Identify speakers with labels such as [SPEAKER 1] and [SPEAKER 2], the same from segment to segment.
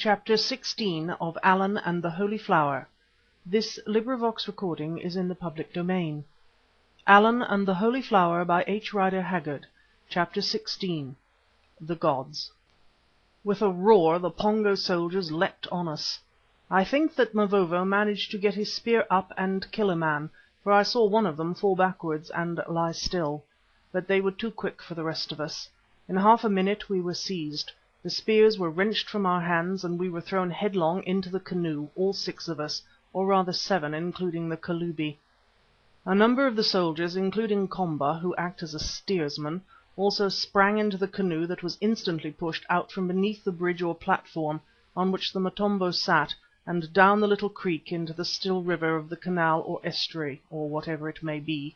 [SPEAKER 1] Chapter 16 of Allan and the Holy Flower. This recording is in the public domain. Allan and the Holy Flower by H. Rider Haggard. Chapter 16. The Gods. With a roar the Pongo soldiers leapt on us. I think that Mavovo managed to get his spear up and kill a man, for I saw one of them fall backwards and lie still. But they were too quick for the rest of us. In half a minute we were seized. The spears were wrenched from our hands and we were thrown headlong into the canoe, all 6 of us, or rather 7, including the Kalubi. A number of the soldiers, including Komba, who acted as a steersman, also sprang into the canoe that was instantly pushed out from beneath the bridge or platform on which the Motombo sat, and down the little creek into the still river of the canal or estuary, or whatever it may be,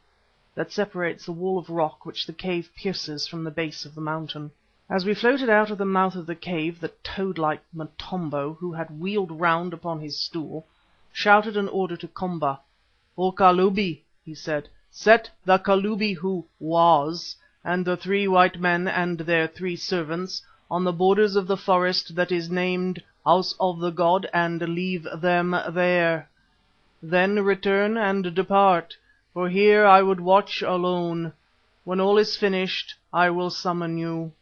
[SPEAKER 1] that separates the wall of rock which the cave pierces from the base of the mountain. As we floated out of the mouth of the cave, the toad-like Motombo, who had wheeled round upon his stool, shouted an order to Komba. "O Kalubi," he said, "set the Kalubi who was, and the 3 white men and their 3 servants, on the borders of the forest that is named House of the God, and leave them there. Then return and depart, for here I would watch alone. When all is finished I will summon you."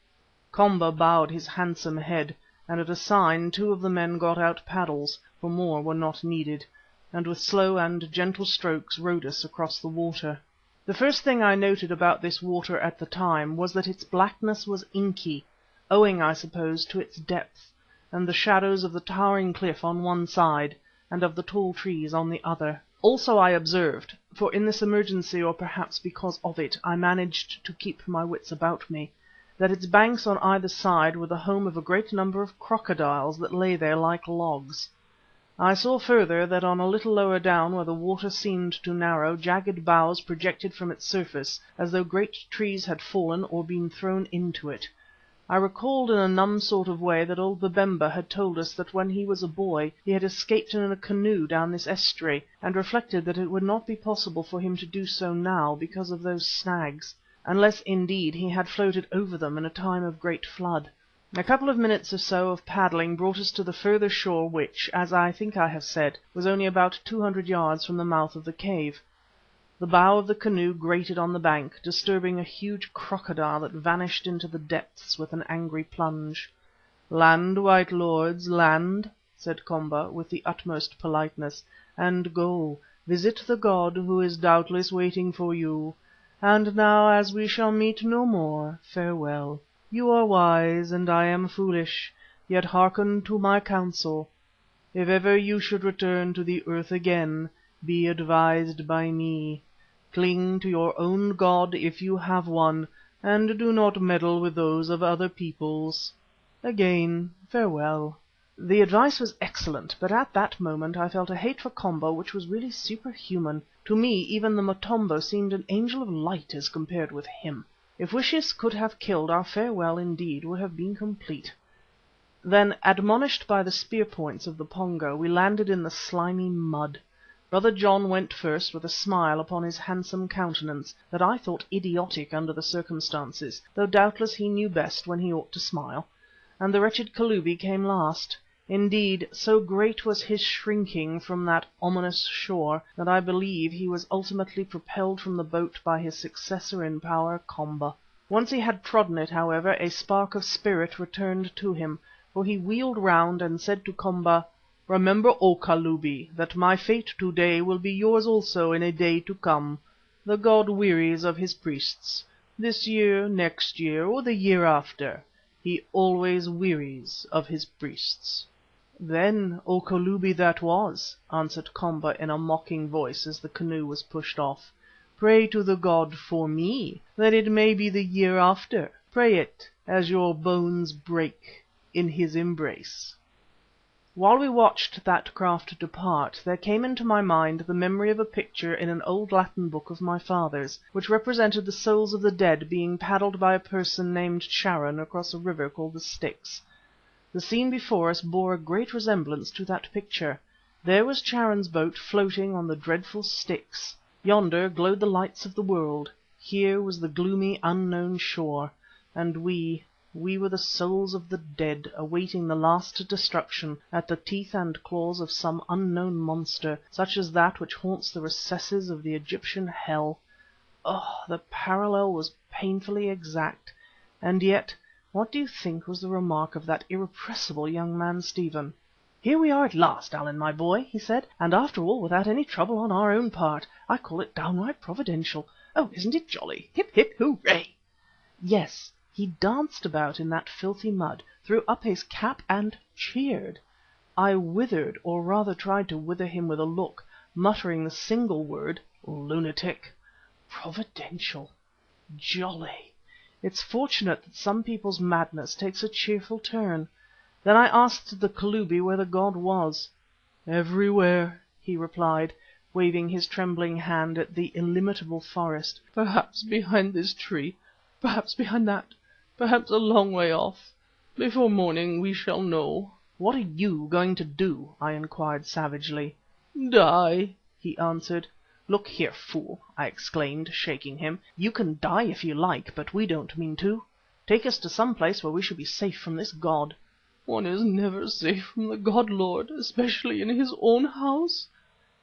[SPEAKER 1] Komba bowed his handsome head, and at a sign 2 of the men got out paddles, for more were not needed, and with slow and gentle strokes rowed us across the water. The first thing I noted about this water at the time was that its blackness was inky, owing, I suppose, to its depth, and the shadows of the towering cliff on one side, and of the tall trees on the other. Also I observed, for in this emergency, or perhaps because of it, I managed to keep my wits about me, that its banks on either side were the home of a great number of crocodiles that lay there like logs. I saw further that on a little lower down, where the water seemed to narrow, jagged boughs projected from its surface as though great trees had fallen or been thrown into it. I recalled in a numb sort of way that old Babemba had told us that when he was a boy he had escaped in a canoe down this estuary, and reflected that it would not be possible for him to do so now because of those snags, unless indeed he had floated over them in a time of great flood. A couple of minutes or so of paddling brought us to the further shore which, as I think I have said, was only about 200 yards from the mouth of the cave. The bow of the canoe grated on the bank, disturbing a huge crocodile that vanished into the depths with an angry plunge. "Land, white lords, land," said Komba with the utmost politeness, "and go, visit the god who is doubtless waiting for you. And now, as we shall meet no more, farewell. You are wise and I am foolish, yet hearken to my counsel. If ever you should return to the earth again, be advised by me. Cling to your own god if you have one, and do not meddle with those of other peoples. Again, farewell." The advice was excellent, but at that moment I felt a hate for Komba which was really superhuman. To me even the Motombo seemed an angel of light as compared with him. If wishes could have killed, our farewell indeed would have been complete. Then, admonished by the spear points of the Pongo, we landed in the slimy mud. Brother John went first with a smile upon his handsome countenance that I thought idiotic under the circumstances, though doubtless he knew best when he ought to smile, and the wretched Kalubi came last. Indeed, so great was his shrinking from that ominous shore that I believe he was ultimately propelled from the boat by his successor in power, Komba. Once he had trodden it, however, a spark of spirit returned to him, for he wheeled round and said to Komba, "Remember, O Kalubi, that my fate to-day will be yours also in a day to come. The god wearies of his priests. This year, next year, or the year after, he always wearies of his priests." "Then, O Kalubi that was," answered Komba in a mocking voice as the canoe was pushed off, "pray to the god for me, that it may be the year after. Pray it as your bones break in his embrace." While we watched that craft depart, there came into my mind the memory of a picture in an old Latin book of my father's, which represented the souls of the dead being paddled by a person named Charon across a river called the Styx. The scene before us bore a great resemblance to that picture. There was Charon's boat floating on the dreadful Styx. Yonder glowed the lights of the world. Here was the gloomy unknown shore, and we We were the souls of the dead, awaiting the last destruction at the teeth and claws of some unknown monster, such as that which haunts the recesses of the Egyptian hell. Oh, the parallel was painfully exact. And yet, what do you think was the remark of that irrepressible young man Stephen? "Here we are at last, Allan, my boy," he said, "and after all without any trouble on our own part. I call it downright providential. Oh, isn't it jolly? Hip, hip, hooray!" Yes, he danced about in that filthy mud, threw up his cap and cheered. I withered, or rather tried to wither him with a look, muttering the single word, "lunatic." Providential! Jolly! It's fortunate that some people's madness takes a cheerful turn. Then I asked the Kalubi where the god was. "Everywhere," he replied, waving his trembling hand at the illimitable forest. "Perhaps behind this tree, perhaps behind that, perhaps a long way off. Before morning we shall know." "What are you going to do?" I inquired savagely. "Die," he answered. "Look here, fool," I exclaimed, shaking him. "You can die if you like, but we don't mean to. Take us to some place where we shall be safe from this god." "One is never safe from the god, Lord, especially in his own house."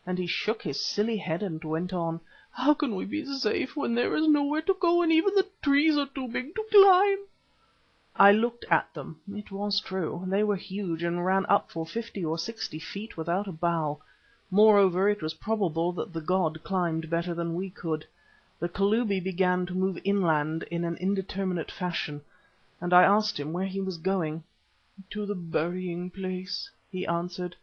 [SPEAKER 1] And he shook his silly head and went on. "How can we be safe when there is nowhere to go and even the trees are too big to climb?" I looked at them. It was true. They were huge and ran up for 50 or 60 feet without a bough. Moreover, it was probable that the god climbed better than we could. The Kalubi began to move inland in an indeterminate fashion, and I asked him where he was going. "To the burying place," he answered.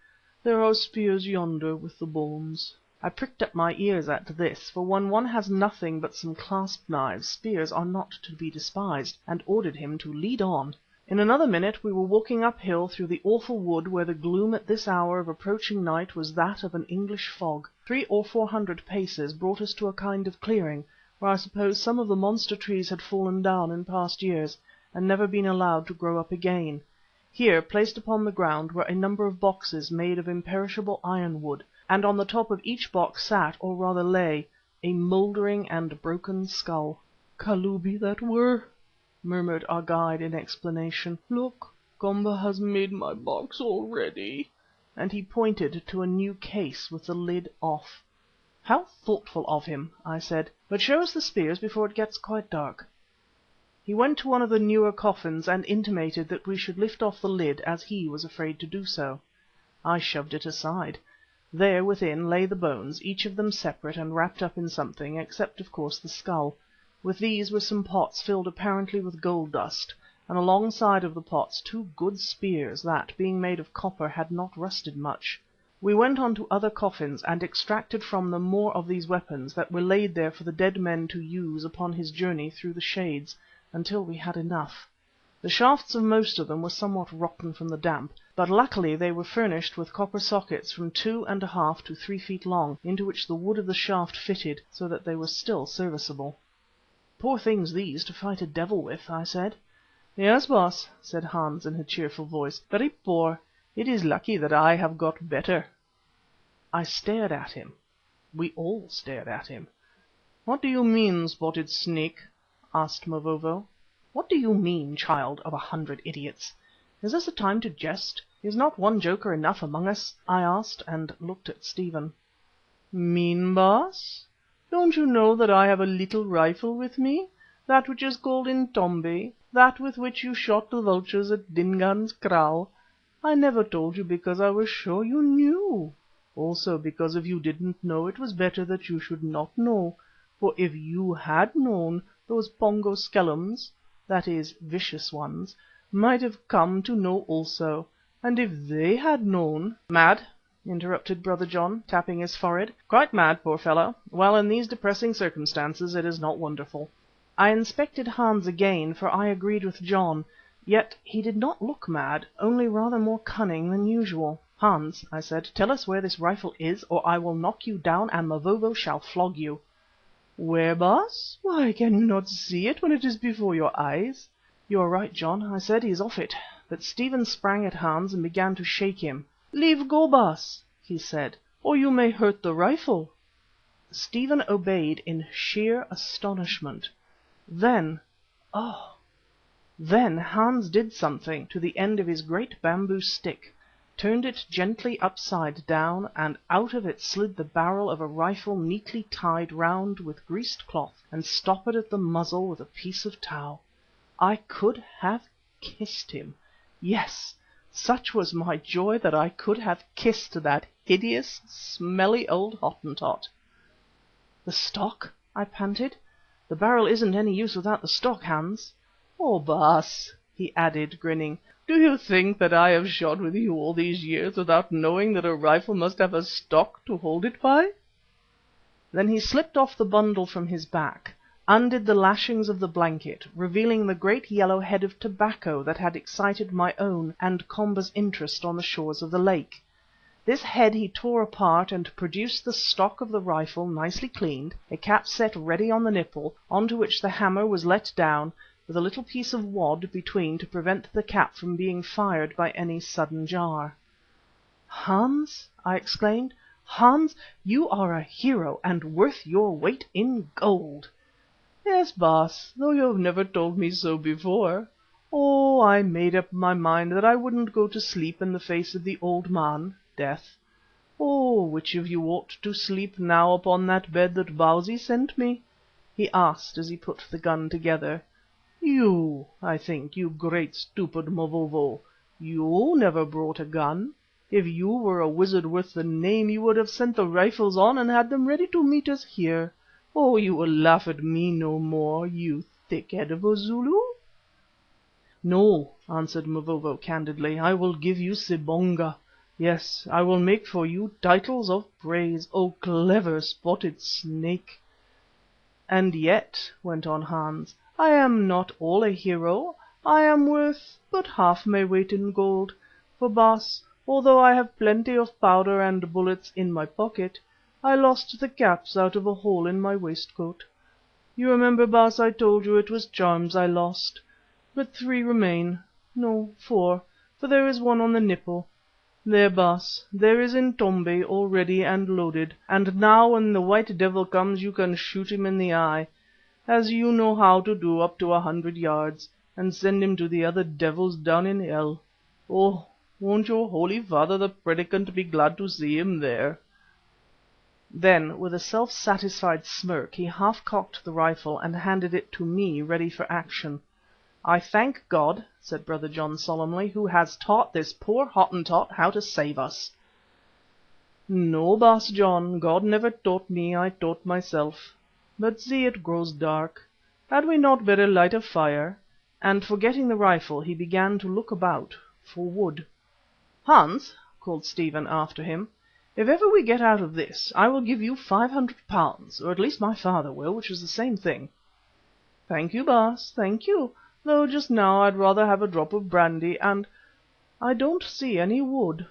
[SPEAKER 1] "There are spears yonder with the bones." I pricked up my ears at this, for when one has nothing but some clasp knives, spears are not to be despised, and ordered him to lead on. In another minute we were walking uphill through the awful wood where the gloom at this hour of approaching night was that of an English fog. 300 or 400 paces brought us to a kind of clearing, where I suppose some of the monster trees had fallen down in past years, and never been allowed to grow up again. Here, placed upon the ground, were a number of boxes made of imperishable ironwood, and on the top of each box sat, or rather lay, a mouldering and broken skull. "Kalubi that were," murmured our guide in explanation. "Look, Komba has made my box already," and he pointed to a new case with the lid off. "How thoughtful of him," I said. "But show us the spears before it gets quite dark." He went to one of the newer coffins and intimated that we should lift off the lid, as he was afraid to do so. I shoved it aside. There within lay the bones, each of them separate and wrapped up in something, except of course the skull. With these were some pots filled apparently with gold dust, and alongside of the pots 2 good spears that, being made of copper, had not rusted much. We went on to other coffins and extracted from them more of these weapons that were laid there for the dead man to use upon his journey through the shades, until we had enough. The shafts of most of them were somewhat rotten from the damp, but luckily they were furnished with copper sockets from 2½ to 3 feet long, into which the wood of the shaft fitted, so that they were still serviceable. "Poor things these to fight a devil with," I said. "Yes, Baas," said Hans in a cheerful voice, "very poor. It is lucky that I have got better." I stared at him. We all stared at him. "What do you mean, Spotted Snake?" asked Mavovo. "What do you mean, child of 100 idiots? Is this a time to jest? Is not one joker enough among us?" I asked, and looked at Stephen. "Mean, Baas? Don't you know that I have a little rifle with me, that which is called Intombi, that with which you shot the vultures at Dingaan's kraal? I never told you because I was sure you knew. Also because if you didn't know, it was better that you should not know, for if you had known, those Pongo skellums, that is, vicious ones, might have come to know also, and if they had known—" "Mad," interrupted Brother John, tapping his forehead. "Quite mad, poor fellow. Well, in these depressing circumstances it is not wonderful." I inspected Hans again, for I agreed with John, yet he did not look mad, only rather more cunning than usual. "Hans," I said, "tell us where this rifle is, or I will knock you down and Mavovo shall flog you." "Where, Baas? Why, can you not see it when it is before your eyes?" "You are right, John," I said, "he is off it." But Stephen sprang at Hans and began to shake him. "Leave go, Baas," he said, "or you may hurt the rifle." Stephen obeyed in sheer astonishment. Then, oh! Then Hans did something to the end of his great bamboo stick, turned it gently upside down, and out of it slid the barrel of a rifle neatly tied round with greased cloth and stoppered at the muzzle with a piece of tow. I could have kissed him. Yes, such was my joy that I could have kissed that hideous, smelly old Hottentot. "The stock?" I panted. "The barrel isn't any use without the stock, Hans." "Oh, Baas," he added, grinning, "do you think that I have shot with you all these years without knowing that a rifle must have a stock to hold it by?" Then he slipped off the bundle from his back, undid the lashings of the blanket, revealing the great yellow head of tobacco that had excited my own and Komba's interest on the shores of the lake. This head he tore apart and produced the stock of the rifle nicely cleaned, a cap set ready on the nipple, on to which the hammer was let down, with a little piece of wad between to prevent the cap from being fired by any sudden jar. "Hans," I exclaimed, "Hans, you are a hero and worth your weight in gold." "Yes, Baas, though you have never told me so before. Oh, I made up my mind that I wouldn't go to sleep in the face of the old man, Death. Oh, which of you ought to sleep now upon that bed that Bausi sent me?" he asked as he put the gun together. "You, I think, you great stupid Mavovo. You never brought a gun. If you were a wizard worth the name, you would have sent the rifles on and had them ready to meet us here. Oh, you will laugh at me no more, you thick head of a Zulu." "No," answered Mavovo candidly, "I will give you Sibonga. Yes, I will make for you titles of praise, O clever Spotted Snake." "And yet," went on Hans, "I am not all a hero. I am worth but half my weight in gold, for, Baas, although I have plenty of powder and bullets in my pocket, I lost the caps out of a hole in my waistcoat. You remember, Baas, I told you it was charms I lost. But 3 remain. No, 4, for there is one on the nipple. There, Baas, there is Intombi all ready and loaded, and now when the white devil comes you can shoot him in the eye, as you know how to do up to 100 yards, and send him to the other devils down in hell. Oh, won't your holy father the Predikant be glad to see him there?" Then, with a self-satisfied smirk, he half-cocked the rifle and handed it to me ready for action. "I thank God," said Brother John solemnly, "who has taught this poor Hottentot how to save us." "No, Baas John, God never taught me, I taught myself. But see, it grows dark. Had we not better light a fire?" And forgetting the rifle, he began to look about for wood. "Hans," called Stephen after him, "if ever we get out of this, I will give you £500, or at least my father will, which is the same thing." "Thank you, Baas, thank you, though just now I'd rather have a drop of brandy, and I don't see any wood."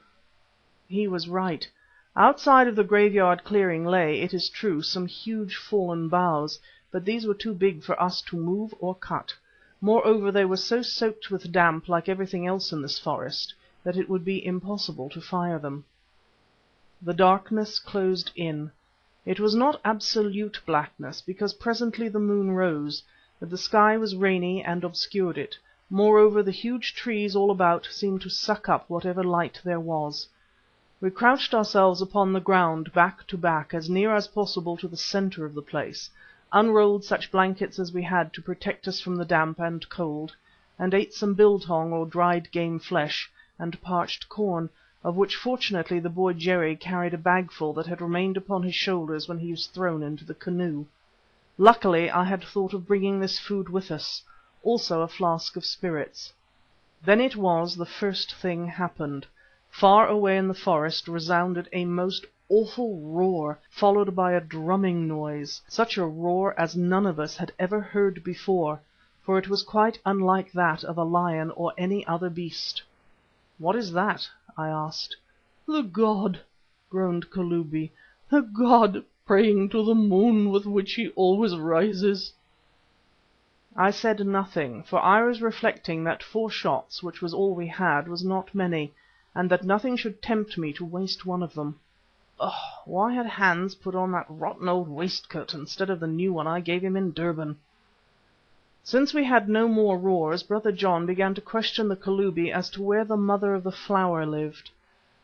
[SPEAKER 1] He was right. Outside of the graveyard clearing lay, it is true, some huge fallen boughs, but these were too big for us to move or cut. Moreover, they were so soaked with damp, like everything else in this forest, that it would be impossible to fire them. The darkness closed in. It was not absolute blackness, because presently the moon rose, but the sky was rainy and obscured it. Moreover, the huge trees all about seemed to suck up whatever light there was. We crouched ourselves upon the ground, back to back, as near as possible to the centre of the place, unrolled such blankets as we had to protect us from the damp and cold, and ate some biltong or dried game flesh, and parched corn, of which fortunately the boy Jerry carried a bagful that had remained upon his shoulders when he was thrown into the canoe. Luckily I had thought of bringing this food with us, also a flask of spirits. Then it was the first thing happened. Far away in the forest resounded a most awful roar, followed by a drumming noise, such a roar as none of us had ever heard before, for it was quite unlike that of a lion or any other beast. "What is that?" I asked. "The god," groaned Kalubi, "the god praying to the moon with which he always rises." I said nothing, for I was reflecting that 4 shots, which was all we had, was not many, and that nothing should tempt me to waste one of them. Oh, why had Hans put on that rotten old waistcoat instead of the new one I gave him in Durban? Since we had no more roers, Brother John began to question the Kalubi as to where the Mother of the Flower lived.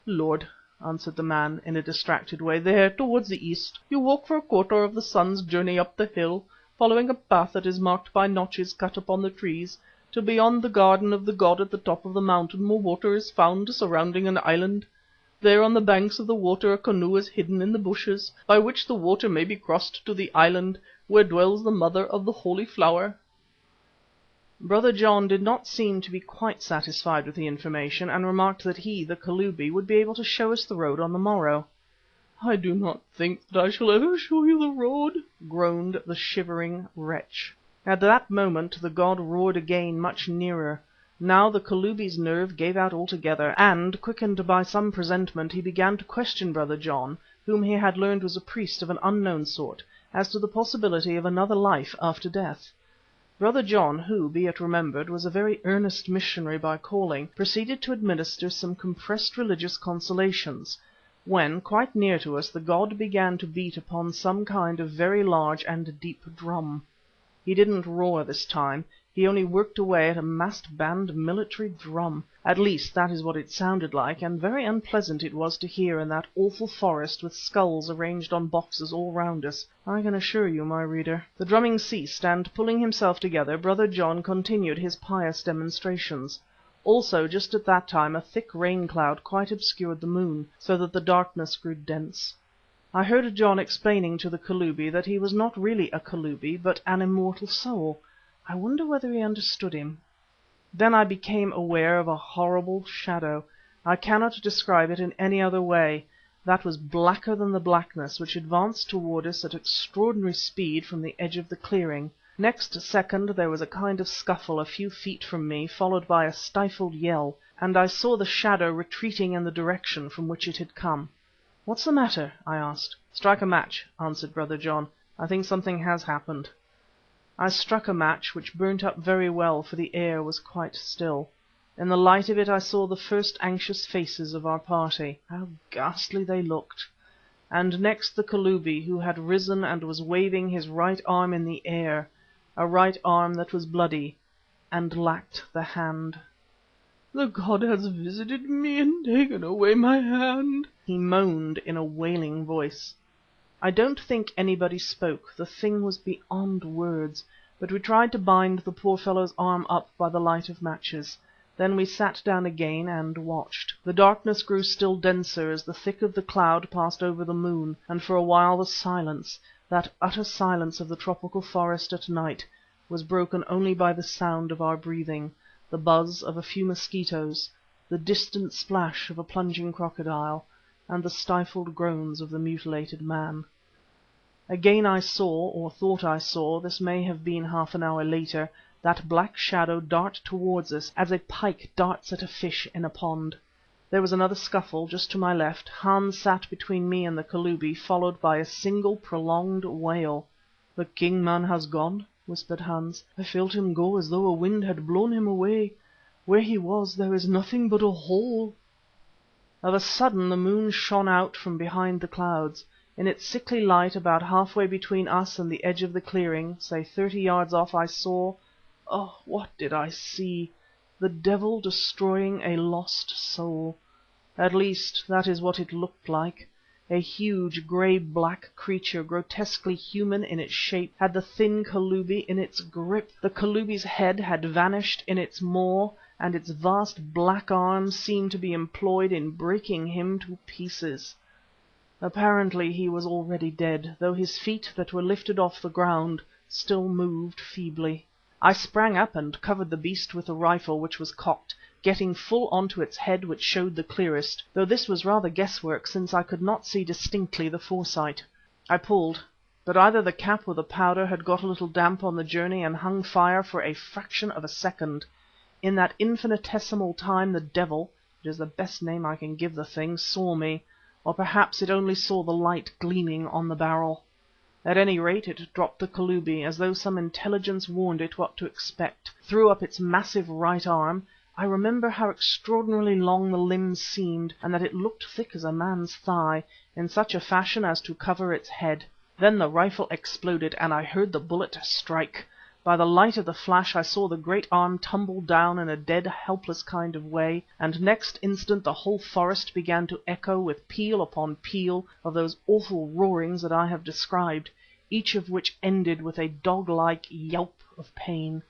[SPEAKER 1] "Lord," answered the man in a distracted way, "there, towards the east. You walk for a quarter of the sun's journey up the hill, following a path that is marked by notches cut upon the trees, till beyond the garden of the god at the top of the mountain more water is found surrounding an island. There on the banks of the water a canoe is hidden in the bushes, by which the water may be crossed to the island where dwells the Mother of the Holy Flower." Brother John did not seem to be quite satisfied with the information, and remarked that he, the Kalubi, would be able to show us the road on the morrow. "I do not think that I shall ever show you the road," groaned the shivering wretch. At that moment the god roared again, much nearer. Now the Kalubi's nerve gave out altogether, and, quickened by some presentiment, he began to question Brother John, whom he had learned was a priest of an unknown sort, as to the possibility of another life after death. Brother John, who, be it remembered, was a very earnest missionary by calling, proceeded to administer some compressed religious consolations, when, quite near to us, the god began to beat upon some kind of very large and deep drum. He didn't roar this time, he only worked away at a massed band military drum. At least that is what it sounded like, and very unpleasant it was to hear in that awful forest with skulls arranged on boxes all round us, I can assure you, my reader. The drumming ceased, and pulling himself together, Brother John continued his pious demonstrations. Also, just at that time, a thick rain cloud quite obscured the moon, so that the darkness grew dense. I heard John explaining to the Kalubi that he was not really a Kalubi, but an immortal soul. I wonder whether he understood him. Then I became aware of a horrible shadow. I cannot describe it in any other way. That was blacker than the blackness, which advanced toward us at extraordinary speed from the edge of the clearing. Next second there was a kind of scuffle a few feet from me, followed by a stifled yell, and I saw the shadow retreating in the direction from which it had come. "What's the matter?" I asked. "Strike a match," answered Brother John. "I think something has happened." I struck a match, which burnt up very well, for the air was quite still. In the light of it I saw the first anxious faces of our party. How ghastly they looked! And next the Kalubi, who had risen and was waving his right arm in the air, a right arm that was bloody and lacked the hand. "The god has visited me and taken away my hand," he moaned in a wailing voice. I don't think anybody spoke, the thing was beyond words, but we tried to bind the poor fellow's arm up by the light of matches. Then we sat down again and watched. The darkness grew still denser as the thick of the cloud passed over the moon, and for a while the silence, that utter silence of the tropical forest at night, was broken only by the sound of our breathing, the buzz of a few mosquitoes, the distant splash of a plunging crocodile, and the stifled groans of the mutilated man. Again I saw, or thought I saw, this may have been half an hour later, that black shadow dart towards us as a pike darts at a fish in a pond. There was another scuffle just to my left. Hans sat between me and the Kalubi, followed by a single prolonged wail. "The king man has gone," whispered Hans. "I felt him go as though a wind had blown him away. Where he was there is nothing but a hole." Of a sudden the moon shone out from behind the clouds. In its sickly light, about halfway between us and the edge of the clearing, say 30 yards off, I saw—oh, what did I see? The devil destroying a lost soul. At least, that is what it looked like. A huge, grey-black creature, grotesquely human in its shape, had the thin Kalubi in its grip. The Kalubi's head had vanished in its maw, and its vast black arms seemed to be employed in breaking him to pieces. Apparently he was already dead, though his feet that were lifted off the ground still moved feebly. I sprang up and covered the beast with the rifle, which was cocked, getting full on to its head, which showed the clearest, though this was rather guesswork since I could not see distinctly the foresight. I pulled, but either the cap or the powder had got a little damp on the journey and hung fire for a fraction of a second. In that infinitesimal time the devil—it is the best name I can give the thing—saw me, or perhaps it only saw the light gleaming on the barrel. At any rate, it dropped the Kalubi, as though some intelligence warned it what to expect, threw up its massive right arm. I remember how extraordinarily long the limb seemed, and that it looked thick as a man's thigh, in such a fashion as to cover its head. Then the rifle exploded, and I heard the bullet strike. By the light of the flash I saw the great arm tumble down in a dead, helpless kind of way, and next instant the whole forest began to echo with peal upon peal of those awful roarings that I have described, each of which ended with a dog-like yelp of pain.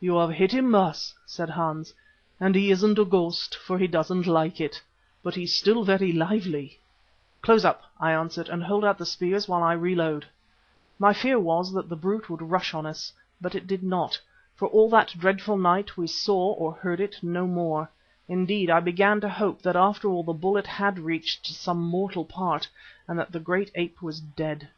[SPEAKER 1] "You have hit him, Baas," said Hans, "and he isn't a ghost, for he doesn't like it. But he's still very lively." "Close up," I answered, "and hold out the spears while I reload." My fear was that the brute would rush on us, but it did not. For all that dreadful night we saw or heard it no more. Indeed, I began to hope that after all the bullet had reached some mortal part, and that the great ape was dead.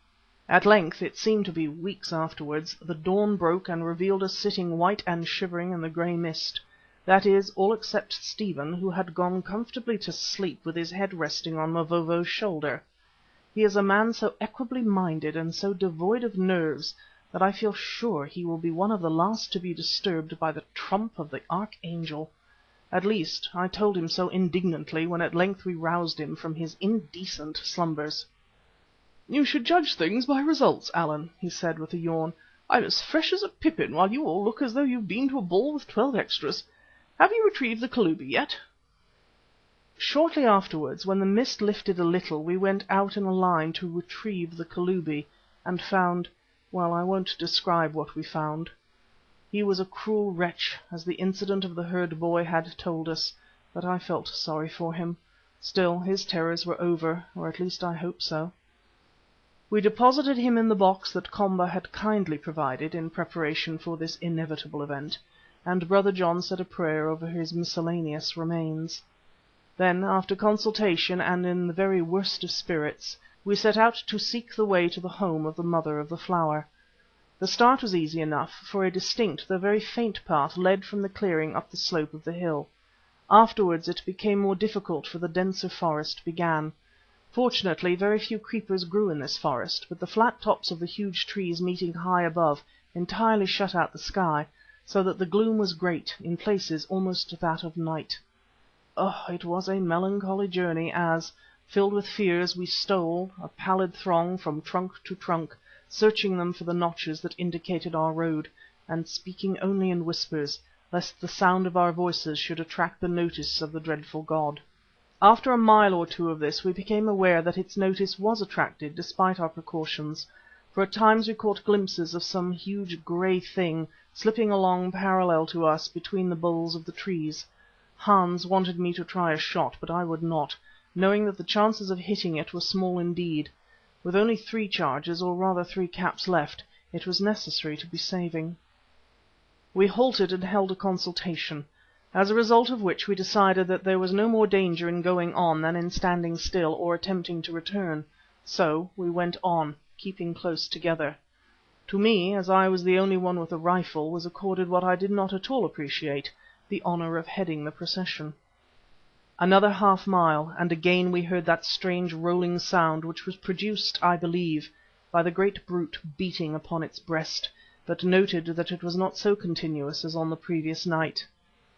[SPEAKER 1] At length, it seemed to be weeks afterwards, the dawn broke and revealed us sitting white and shivering in the grey mist. That is, all except Stephen, who had gone comfortably to sleep with his head resting on Mavovo's shoulder. He is a man so equably minded and so devoid of nerves that I feel sure he will be one of the last to be disturbed by the trump of the Archangel. At least, I told him so indignantly when at length we roused him from his indecent slumbers. "You should judge things by results, Allan," he said with a yawn. "I'm as fresh as a pippin, while you all look as though you've been to a ball with 12 extras. Have you retrieved the Kalubi yet?" Shortly afterwards, when the mist lifted a little, we went out in a line to retrieve the Kalubi, and found—well, I won't describe what we found. He was a cruel wretch, as the incident of the herd boy had told us, but I felt sorry for him. Still, his terrors were over, or at least I hope so. We deposited him in the box that Komba had kindly provided in preparation for this inevitable event, and Brother John said a prayer over his miscellaneous remains. Then, after consultation and in the very worst of spirits, we set out to seek the way to the home of the Mother of the Flower. The start was easy enough, for a distinct though very faint path led from the clearing up the slope of the hill. Afterwards it became more difficult, for the denser forest began. Fortunately very few creepers grew in this forest, but the flat tops of the huge trees meeting high above entirely shut out the sky, so that the gloom was great, in places almost that of night. Oh, it was a melancholy journey as, filled with fears, we stole, a pallid throng, from trunk to trunk, searching them for the notches that indicated our road, and speaking only in whispers, lest the sound of our voices should attract the notice of the dreadful god. After a mile or two of this we became aware that its notice was attracted despite our precautions, for at times we caught glimpses of some huge grey thing slipping along parallel to us between the boles of the trees. Hans wanted me to try a shot, but I would not, knowing that the chances of hitting it were small indeed. With only 3 charges, or rather 3 caps left, it was necessary to be saving. We halted and held a consultation, as a result of which we decided that there was no more danger in going on than in standing still or attempting to return. So we went on, keeping close together. To me, as I was the only one with a rifle, was accorded what I did not at all appreciate, the honour of heading the procession. Another half mile, and again we heard that strange rolling sound which was produced, I believe, by the great brute beating upon its breast, but noted that it was not so continuous as on the previous night.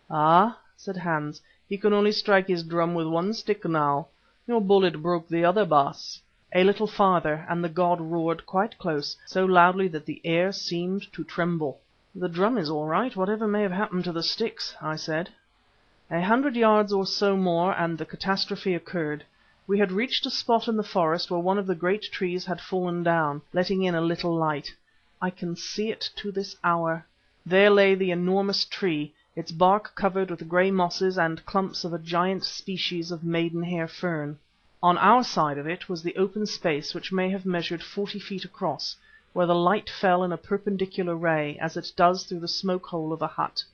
[SPEAKER 1] "Ah," said Hans, "he can only strike his drum with one stick now. Your bullet broke the other, Baas." A little farther, and the god roared quite close, so loudly that the air seemed to tremble. "The drum is all right, whatever may have happened to the sticks," I said. 100 yards or so more and the catastrophe occurred. We had reached a spot in the forest where one of the great trees had fallen down, letting in a little light. I can see it to this hour. There lay the enormous tree, its bark covered with grey mosses and clumps of a giant species of maidenhair fern. On our side of it was the open space which may have measured 40 feet across, where the light fell in a perpendicular ray, as it does through the smoke hole of a hut.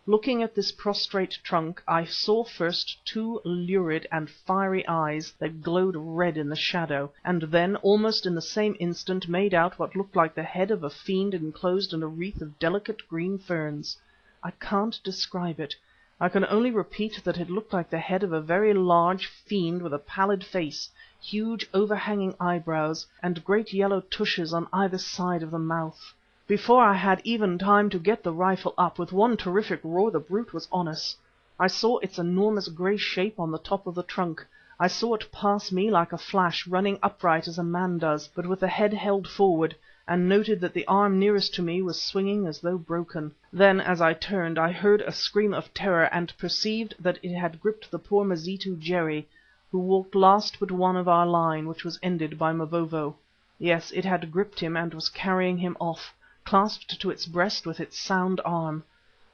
[SPEAKER 1] Looking at this prostrate trunk, I saw first 2 lurid and fiery eyes that glowed red in the shadow, and then, almost in the same instant, made out what looked like the head of a fiend enclosed in a wreath of delicate green ferns. I can't describe it. I can only repeat that it looked like the head of a very large fiend with a pallid face, huge overhanging eyebrows, and great yellow tushes on either side of the mouth. Before I had even time to get the rifle up, with one terrific roar the brute was on us. I saw its enormous grey shape on the top of the trunk. I saw it pass me like a flash, running upright as a man does, but with the head held forward, and noted that the arm nearest to me was swinging as though broken. Then, as I turned, I heard a scream of terror and perceived that it had gripped the poor Mazitu Jerry, who walked last but one of our line, which was ended by Mavovo. Yes, it had gripped him and was carrying him off, clasped to its breast with its sound arm.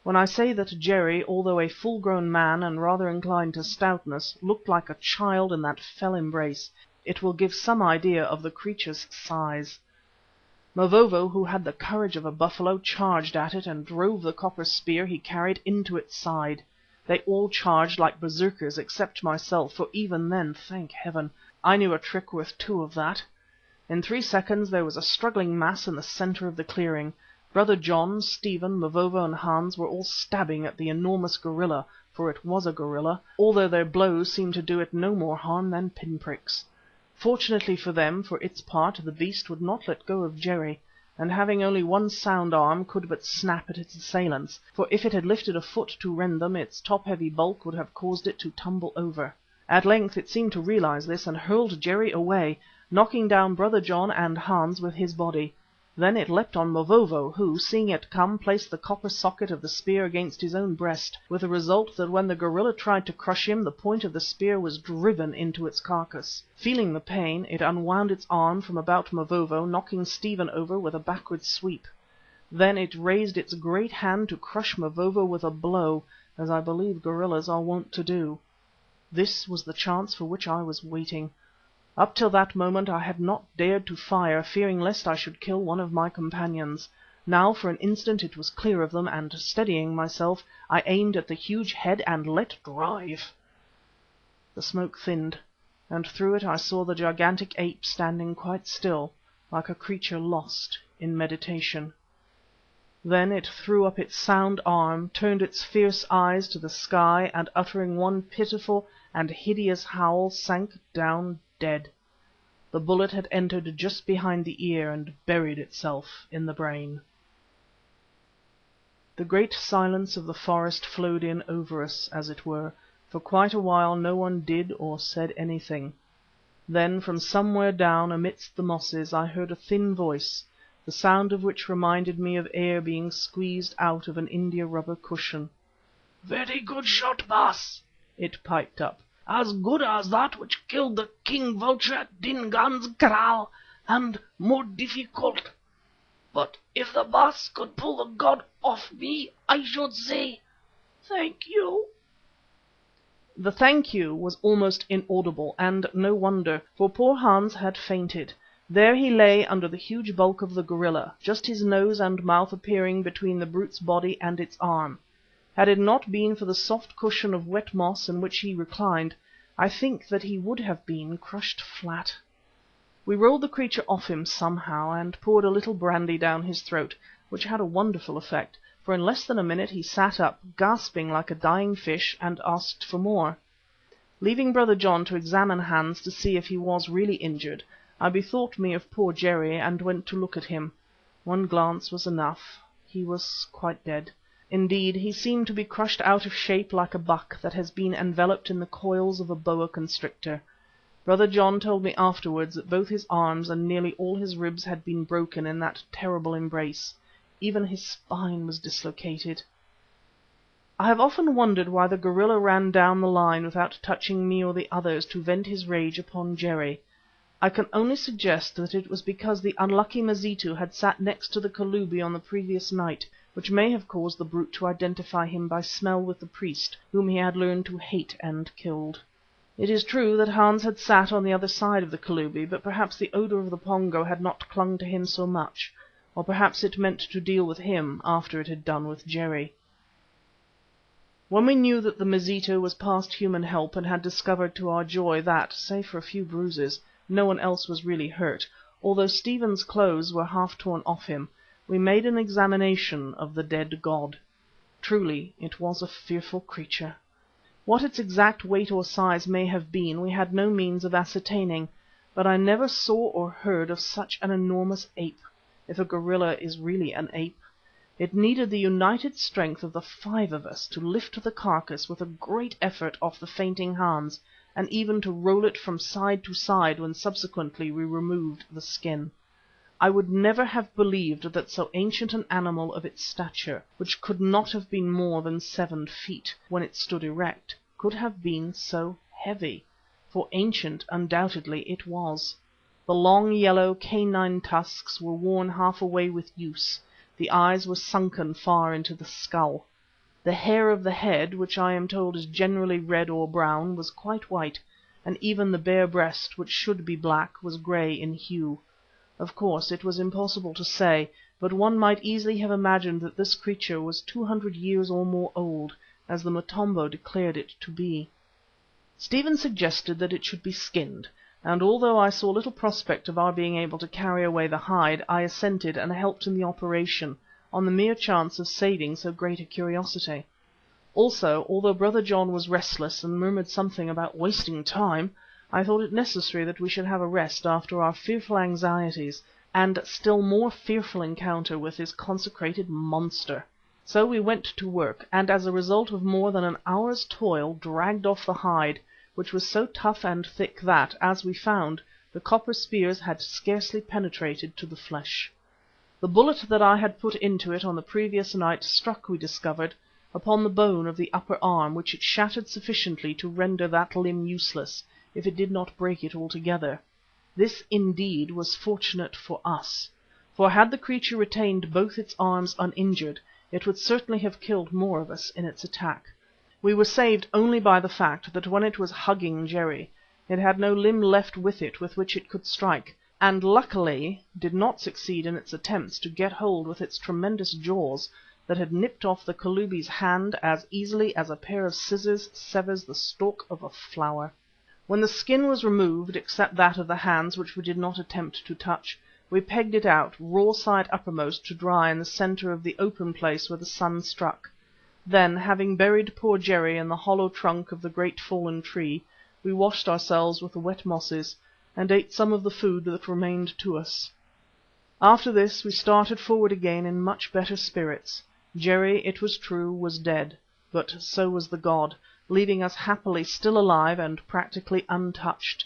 [SPEAKER 1] When I say that Jerry, although a full-grown man and rather inclined to stoutness, looked like a child in that fell embrace, it will give some idea of the creature's size. Mavovo, who had the courage of a buffalo, charged at it and drove the copper spear he carried into its side. They all charged like berserkers except myself, for even then, thank Heaven, I knew a trick worth two of that. In 3 seconds there was a struggling mass in the centre of the clearing. Brother John, Stephen, Mavovo and Hans were all stabbing at the enormous gorilla, for it was a gorilla, although their blows seemed to do it no more harm than pinpricks. Fortunately for them, for its part, the beast would not let go of Jerry, and having only one sound arm, could but snap at its assailants, for if it had lifted a foot to rend them, its top-heavy bulk would have caused it to tumble over. At length it seemed to realize this, and hurled Jerry away, knocking down Brother John and Hans with his body. Then it leapt on Mavovo, who, seeing it come, placed the copper socket of the spear against his own breast, with the result that when the gorilla tried to crush him, the point of the spear was driven into its carcass. Feeling the pain, it unwound its arm from about Mavovo, knocking Stephen over with a backward sweep. Then it raised its great hand to crush Mavovo with a blow, as I believe gorillas are wont to do. This was the chance for which I was waiting. Up till that moment I had not dared to fire, fearing lest I should kill one of my companions. Now for an instant it was clear of them, and steadying myself, I aimed at the huge head and let drive. The smoke thinned, and through it I saw the gigantic ape standing quite still, like a creature lost in meditation. Then it threw up its sound arm, turned its fierce eyes to the sky, and uttering one pitiful and hideous howl, sank down dead. The bullet had entered just behind the ear and buried itself in the brain. The great silence of the forest flowed in over us, as it were. For quite a while no one did or said anything. Then from somewhere down amidst the mosses I heard a thin voice, the sound of which reminded me of air being squeezed out of an india-rubber cushion. "Very good shot, Baas," it piped up. "As good as that which killed the king vulture at Dingaan's kraal, and more difficult. But if the Baas could pull the god off me, I should say, 'Thank you.'" The "thank you" was almost inaudible, and no wonder, for poor Hans had fainted. There he lay under the huge bulk of the gorilla, just his nose and mouth appearing between the brute's body and its arm. Had it not been for the soft cushion of wet moss in which he reclined, I think that he would have been crushed flat. We rolled the creature off him somehow, and poured a little brandy down his throat, which had a wonderful effect, for in less than a minute he sat up, gasping like a dying fish, and asked for more. Leaving Brother John to examine Hans to see if he was really injured, I bethought me of poor Jerry and went to look at him. One glance was enough. He was quite dead. Indeed, he seemed to be crushed out of shape like a buck that has been enveloped in the coils of a boa constrictor. Brother John told me afterwards that both his arms and nearly all his ribs had been broken in that terrible embrace. Even his spine was dislocated. I have often wondered why the gorilla ran down the line without touching me or the others to vent his rage upon Jerry. I can only suggest that it was because the unlucky Mazitu had sat next to the Kalubi on the previous night, which may have caused the brute to identify him by smell with the priest, whom he had learned to hate and killed. It is true that Hans had sat on the other side of the Kalubi, but perhaps the odour of the Pongo had not clung to him so much, or perhaps it meant to deal with him after it had done with Jerry. When we knew that the Mazitu was past human help and had discovered to our joy that, save for a few bruises, no one else was really hurt, although Stephen's clothes were half torn off him, we made an examination of the dead god. Truly it was a fearful creature. What its exact weight or size may have been we had no means of ascertaining, but I never saw or heard of such an enormous ape, if a gorilla is really an ape. It needed the united strength of the 5 of us to lift the carcass with a great effort off the fainting Hans, and even to roll it from side to side when subsequently we removed the skin. I would never have believed that so ancient an animal of its stature, which could not have been more than 7 feet when it stood erect, could have been so heavy, for ancient undoubtedly it was. The long yellow canine tusks were worn half away with use, the eyes were sunken far into the skull. The hair of the head, which I am told is generally red or brown, was quite white, and even the bare breast, which should be black, was grey in hue. Of course it was impossible to say, but one might easily have imagined that this creature was 200 years or more old, as the Motombo declared it to be. Stephen suggested that it should be skinned, and although I saw little prospect of our being able to carry away the hide, I assented and helped in the operation, on the mere chance of saving so great a curiosity. Also, although Brother John was restless and murmured something about wasting time, I thought it necessary that we should have a rest after our fearful anxieties and still more fearful encounter with this consecrated monster. So we went to work, and as a result of more than an hour's toil dragged off the hide, which was so tough and thick that, as we found, the copper spears had scarcely penetrated to the flesh. The bullet that I had put into it on the previous night struck, we discovered, upon the bone of the upper arm, which it shattered sufficiently to render that limb useless, if it did not break it altogether. This, indeed, was fortunate for us, for had the creature retained both its arms uninjured, it would certainly have killed more of us in its attack. We were saved only by the fact that when it was hugging Jerry, it had no limb left with it with which it could strike, and luckily did not succeed in its attempts to get hold with its tremendous jaws that had nipped off the Kalubi's hand as easily as a pair of scissors severs the stalk of a flower. When the skin was removed, except that of the hands which we did not attempt to touch, we pegged it out, raw side uppermost, to dry in the centre of the open place where the sun struck. Then, having buried poor Jerry in the hollow trunk of the great fallen tree, we washed ourselves with the wet mosses, and ate some of the food that remained to us. After this we started forward again in much better spirits. Jerry, it was true, was dead, but so was the god, leaving us happily still alive and practically untouched.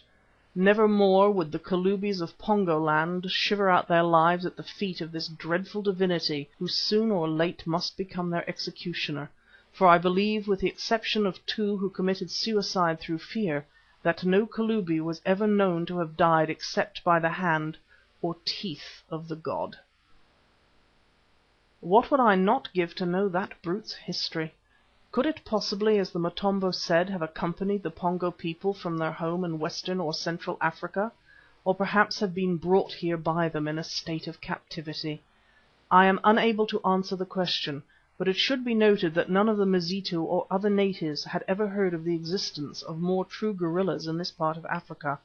[SPEAKER 1] Never more would the Kalubis of Pongo land shiver out their lives at the feet of this dreadful divinity who soon or late must become their executioner, for I believe, with the exception of 2 who committed suicide through fear, that no Kalubi was ever known to have died except by the hand or teeth of the god. What would I not give to know that brute's history? Could it possibly, as the Motombo said, have accompanied the Pongo people from their home in Western or Central Africa, or perhaps have been brought here by them in a state of captivity? I am unable to answer the question, but it should be noted that none of the Mazitu or other natives had ever heard of the existence of more true gorillas in this part of Africa.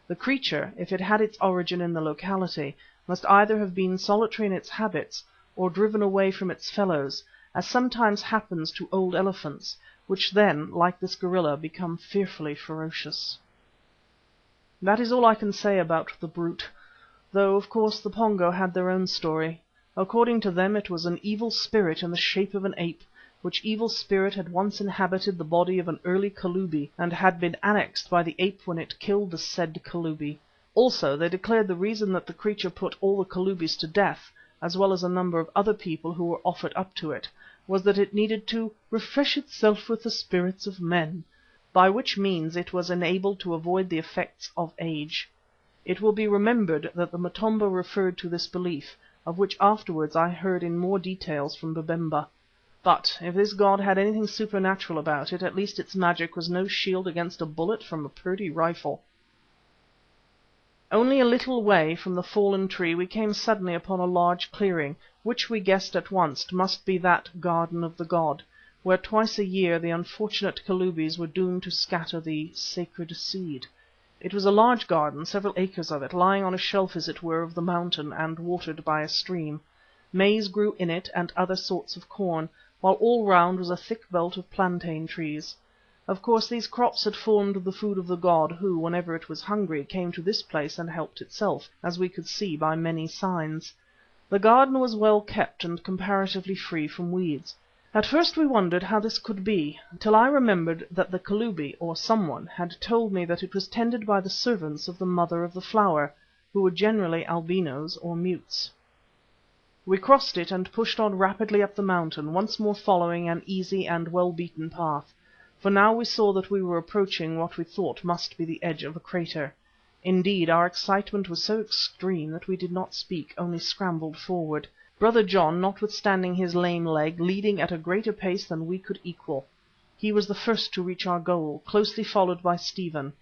[SPEAKER 1] The creature, if it had its origin in the locality, must either have been solitary in its habits, or driven away from its fellows, as sometimes happens to old elephants, which then, like this gorilla, become fearfully ferocious. That is all I can say about the brute, though of course the Pongo had their own story. According to them it was an evil spirit in the shape of an ape, which evil spirit had once inhabited the body of an early Kalubi, and had been annexed by the ape when it killed the said Kalubi. Also they declared the reason that the creature put all the Kalubis to death, as well as a number of other people who were offered up to it, was that it needed to refresh itself with the spirits of men, by which means it was enabled to avoid the effects of age. It will be remembered that the Motombo referred to this belief, of which afterwards I heard in more details from Babemba. But if this god had anything supernatural about it, at least its magic was no shield against a bullet from a Purdy rifle. Only a little way from the fallen tree we came suddenly upon a large clearing, which we guessed at once must be that garden of the god, where twice a year the unfortunate Kalubis were doomed to scatter the sacred seed. It was a large garden, several acres of it, lying on a shelf as it were of the mountain and watered by a stream. Maize grew in it and other sorts of corn, while all round was a thick belt of plantain trees. Of course these crops had formed the food of the god who, whenever it was hungry, came to this place and helped itself, as we could see by many signs. The garden was well kept and comparatively free from weeds. At first we wondered how this could be, till I remembered that the Kalubi, or someone, had told me that it was tended by the servants of the Mother of the Flower, who were generally albinos or mutes. We crossed it and pushed on rapidly up the mountain, once more following an easy and well-beaten path, for now we saw that we were approaching what we thought must be the edge of a crater. Indeed, our excitement was so extreme that we did not speak, only scrambled forward, Brother John, notwithstanding his lame leg, leading at a greater pace than we could equal. He was the first to reach our goal, closely followed by Stephen.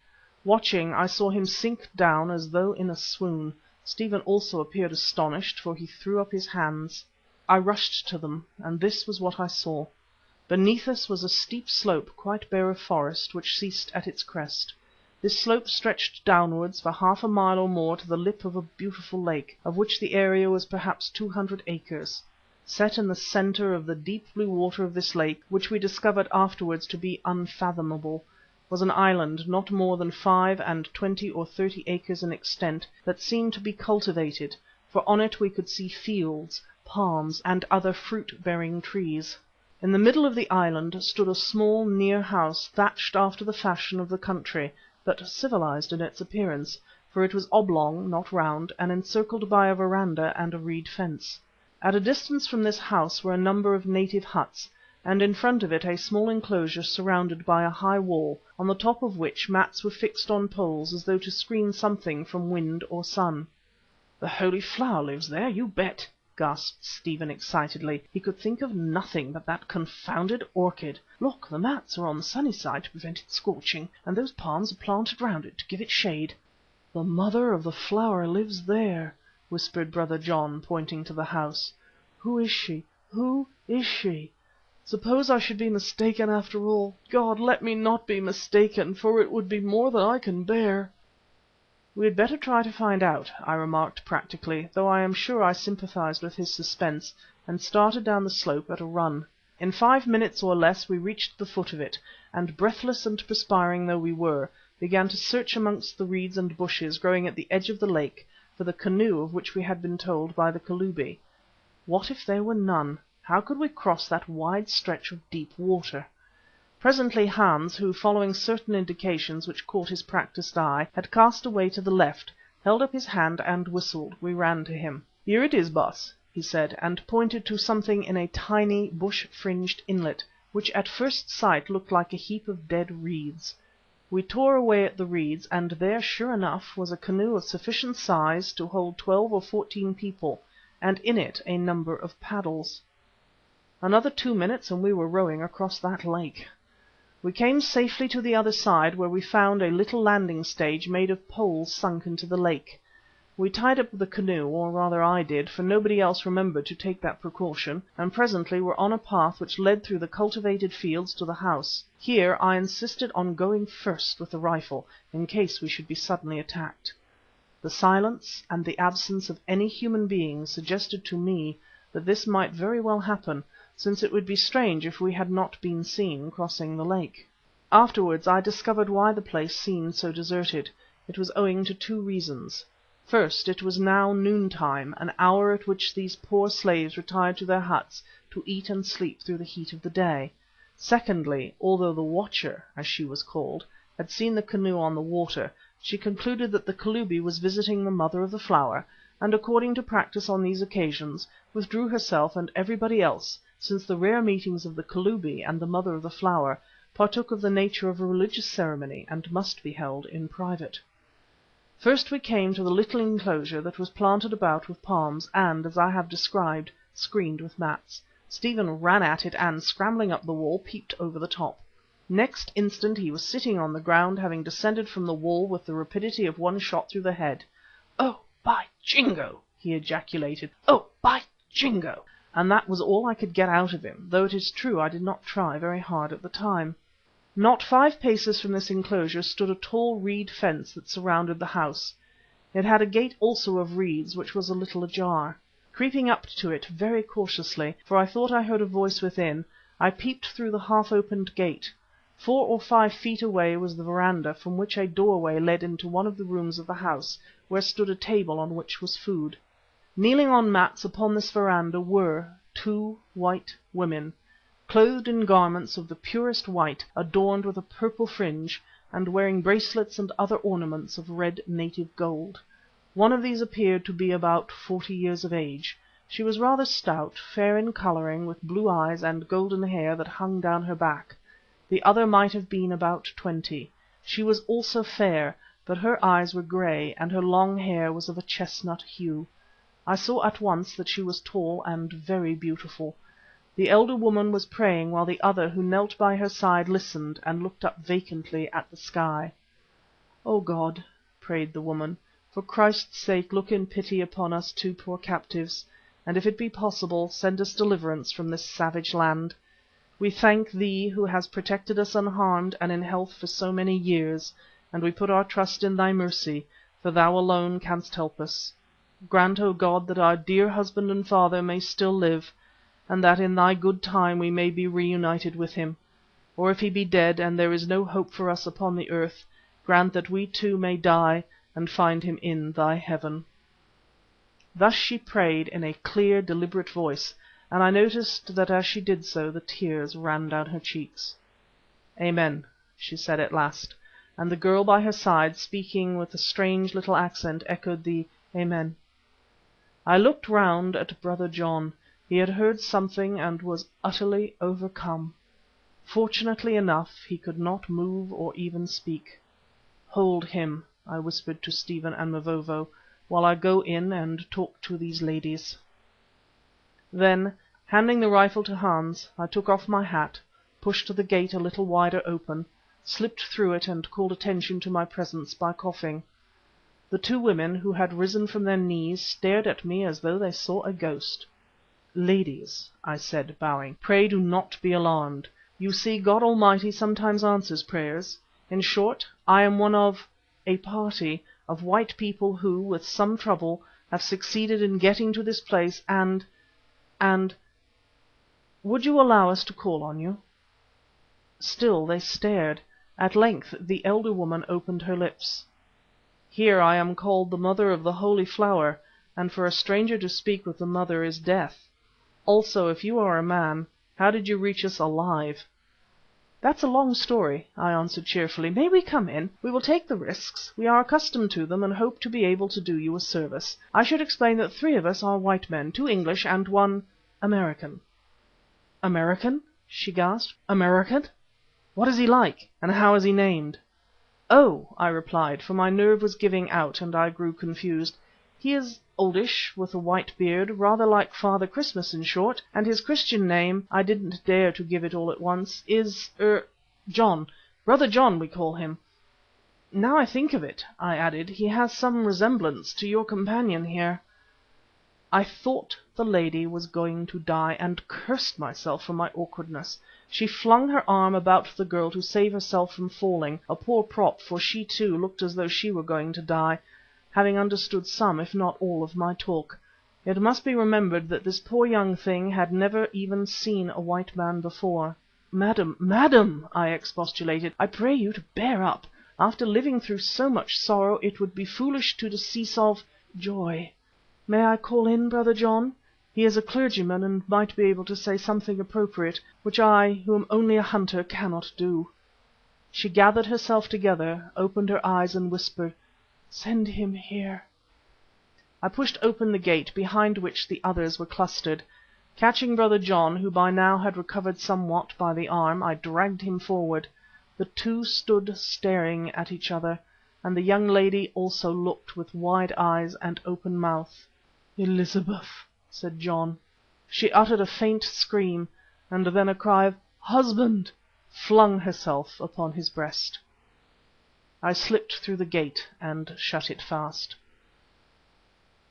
[SPEAKER 1] Watching, I saw him sink down as though in a swoon. Stephen also appeared astonished, for he threw up his hands. I rushed to them, and this was what I saw. Beneath us was a steep slope, quite bare of forest, which ceased at its crest. This slope stretched downwards for half a mile or more to the lip of a beautiful lake, of which the area was perhaps 200 acres. Set in the centre of the deep blue water of this lake, which we discovered afterwards to be unfathomable, was an island not more than 5 and 20 or 30 acres in extent, that seemed to be cultivated, for on it we could see fields, palms, and other fruit-bearing trees. In the middle of the island stood a small near house thatched after the fashion of the country, but civilized in its appearance, for it was oblong, not round, and encircled by a verandah and a reed fence. At a distance from this house were a number of native huts, and in front of it a small enclosure surrounded by a high wall, on the top of which mats were fixed on poles as though to screen something from wind or sun. "The Holy Flower lives there, you bet," gasped Stephen excitedly. He could think of nothing but that confounded orchid. "Look, the mats are on the sunny side to prevent it scorching, and those palms are planted round it to give it shade." "The Mother of the Flower lives there," whispered Brother John, pointing to the house. "Who is she? Who is she? Suppose I should be mistaken after all. God, let me not be mistaken, for it would be more than I can bear." "We had better try to find out," I remarked practically, though I am sure I sympathized with his suspense, and started down the slope at a run. In 5 minutes or less we reached the foot of it, and breathless and perspiring though we were, began to search amongst the reeds and bushes growing at the edge of the lake for the canoe of which we had been told by the Kalubi. What if there were none? How could we cross that wide stretch of deep water? Presently Hans, who, following certain indications which caught his practised eye, had cast away to the left, held up his hand and whistled. We ran to him. "Here it is, Baas," he said, and pointed to something in a tiny bush-fringed inlet, which at first sight looked like a heap of dead reeds. We tore away at the reeds, and there, sure enough, was a canoe of sufficient size to hold 12 or 14 people, and in it a number of paddles. Another 2 minutes and we were rowing across that lake. We came safely to the other side, where we found a little landing stage made of poles sunk into the lake. We tied up the canoe, or rather I did, for nobody else remembered to take that precaution, and presently were on a path which led through the cultivated fields to the house. Here I insisted on going first with the rifle, in case we should be suddenly attacked. The silence and the absence of any human being suggested to me that this might very well happen, since it would be strange if we had not been seen crossing the lake. Afterwards I discovered why the place seemed so deserted. It was owing to 2 reasons. First, it was now noontime, an hour at which these poor slaves retired to their huts to eat and sleep through the heat of the day. Secondly, although the Watcher, as she was called, had seen the canoe on the water, she concluded that the Kalubi was visiting the Mother of the Flower, and according to practice on these occasions, withdrew herself and everybody else, since the rare meetings of the Kalubi and the Mother of the Flower partook of the nature of a religious ceremony and must be held in private. First we came to the little enclosure that was planted about with palms and, as I have described, screened with mats. Stephen ran at it and, scrambling up the wall, peeped over the top. Next instant he was sitting on the ground, having descended from the wall with the rapidity of one shot through the head. "Oh, by Jingo!" he ejaculated. "Oh, by Jingo!" And that was all I could get out of him, though it is true I did not try very hard at the time. Not 5 paces from this enclosure stood a tall reed fence that surrounded the house. It had a gate also of reeds, which was a little ajar. Creeping up to it very cautiously, for I thought I heard a voice within, I peeped through the half-opened gate. 4 or 5 feet away was the verandah, from which a doorway led into one of the rooms of the house, where stood a table on which was food. Kneeling on mats upon this verandah were 2 white women, clothed in garments of the purest white, adorned with a purple fringe, and wearing bracelets and other ornaments of red native gold. One of these appeared to be about 40 years of age. She was rather stout, fair in colouring, with blue eyes and golden hair that hung down her back. The other might have been about 20. She was also fair, but her eyes were grey, and her long hair was of a chestnut hue. I saw at once that she was tall and very beautiful. The elder woman was praying, while the other, who knelt by her side, listened and looked up vacantly at the sky. "O God," prayed the woman, "for Christ's sake look in pity upon us two poor captives, and if it be possible, send us deliverance from this savage land. We thank Thee who has protected us unharmed and in health for so many years, and we put our trust in Thy mercy, for Thou alone canst help us. Grant, O God, that our dear husband and father may still live, and that in Thy good time we may be reunited with him. Or if he be dead, and there is no hope for us upon the earth, grant that we too may die and find him in Thy heaven." Thus she prayed in a clear, deliberate voice, and I noticed that as she did so the tears ran down her cheeks. "Amen," she said at last, and the girl by her side, speaking with a strange little accent, echoed the "Amen." I looked round at Brother John. He had heard something and was utterly overcome. Fortunately enough he could not move or even speak. "Hold him," I whispered to Stephen and Mavovo, "while I go in and talk to these ladies." Then, handing the rifle to Hans, I took off my hat, pushed the gate a little wider open, slipped through it and called attention to my presence by coughing. The two women, who had risen from their knees, stared at me as though they saw a ghost. "Ladies," I said, bowing, "pray do not be alarmed. You see, God Almighty sometimes answers prayers. In short, I am one of a party of white people who, with some trouble, have succeeded in getting to this place and would you allow us to call on you?" Still they stared. At length the elder woman opened her lips. "Here I am called the Mother of the Holy Flower, and for a stranger to speak with the Mother is death. Also, if you are a man, how did you reach us alive?" "That's a long story," I answered cheerfully. "May we come in? We will take the risks. We are accustomed to them, and hope to be able to do you a service. I should explain that 3 of us are white men, 2 English and 1 American." "American?" she gasped. "American? What is he like, and how is he named?" "Oh!" I replied, for my nerve was giving out and I grew confused. "He is oldish, with a white beard, rather like Father Christmas in short, and his Christian name, I didn't dare to give it all at once, is John. Brother John we call him. Now I think of it," I added, "he has some resemblance to your companion here." I thought the lady was going to die, and cursed myself for my awkwardness. She flung her arm about the girl to save herself from falling, a poor prop, for she too looked as though she were going to die, having understood some, if not all, of my talk. It must be remembered that this poor young thing had never even seen a white man before. "Madam, madam," I expostulated, "I pray you to bear up. After living through so much sorrow, it would be foolish to decease of joy. May I call in Brother John? He is a clergyman and might be able to say something appropriate, which I, who am only a hunter, cannot do." She gathered herself together, opened her eyes and whispered, "Send him here." I pushed open the gate, behind which the others were clustered. Catching Brother John, who by now had recovered somewhat, by the arm, I dragged him forward. The two stood staring at each other, and the young lady also looked with wide eyes and open mouth. "Elizabeth," said John. She uttered a faint scream, and then a cry of "Husband!" flung herself upon his breast. I slipped through the gate and shut it fast.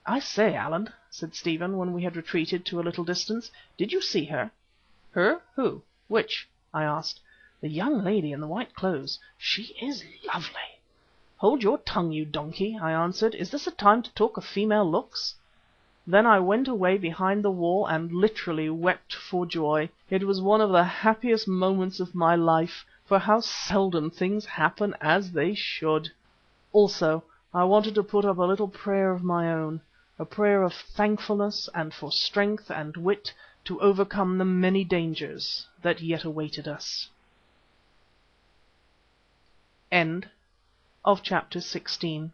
[SPEAKER 1] "I say, Allan," said Stephen, when we had retreated to a little distance, "did you see her?" "Her? Who? Which?" I asked. "The young lady in the white clothes. She is lovely." "Hold your tongue, you donkey," I answered. "Is this a time to talk of female looks?" Then I went away behind the wall and literally wept for joy. It was one of the happiest moments of my life, for how seldom things happen as they should. Also, I wanted to put up a little prayer of my own, a prayer of thankfulness and for strength and wit to overcome the many dangers that yet awaited us. End of chapter 16.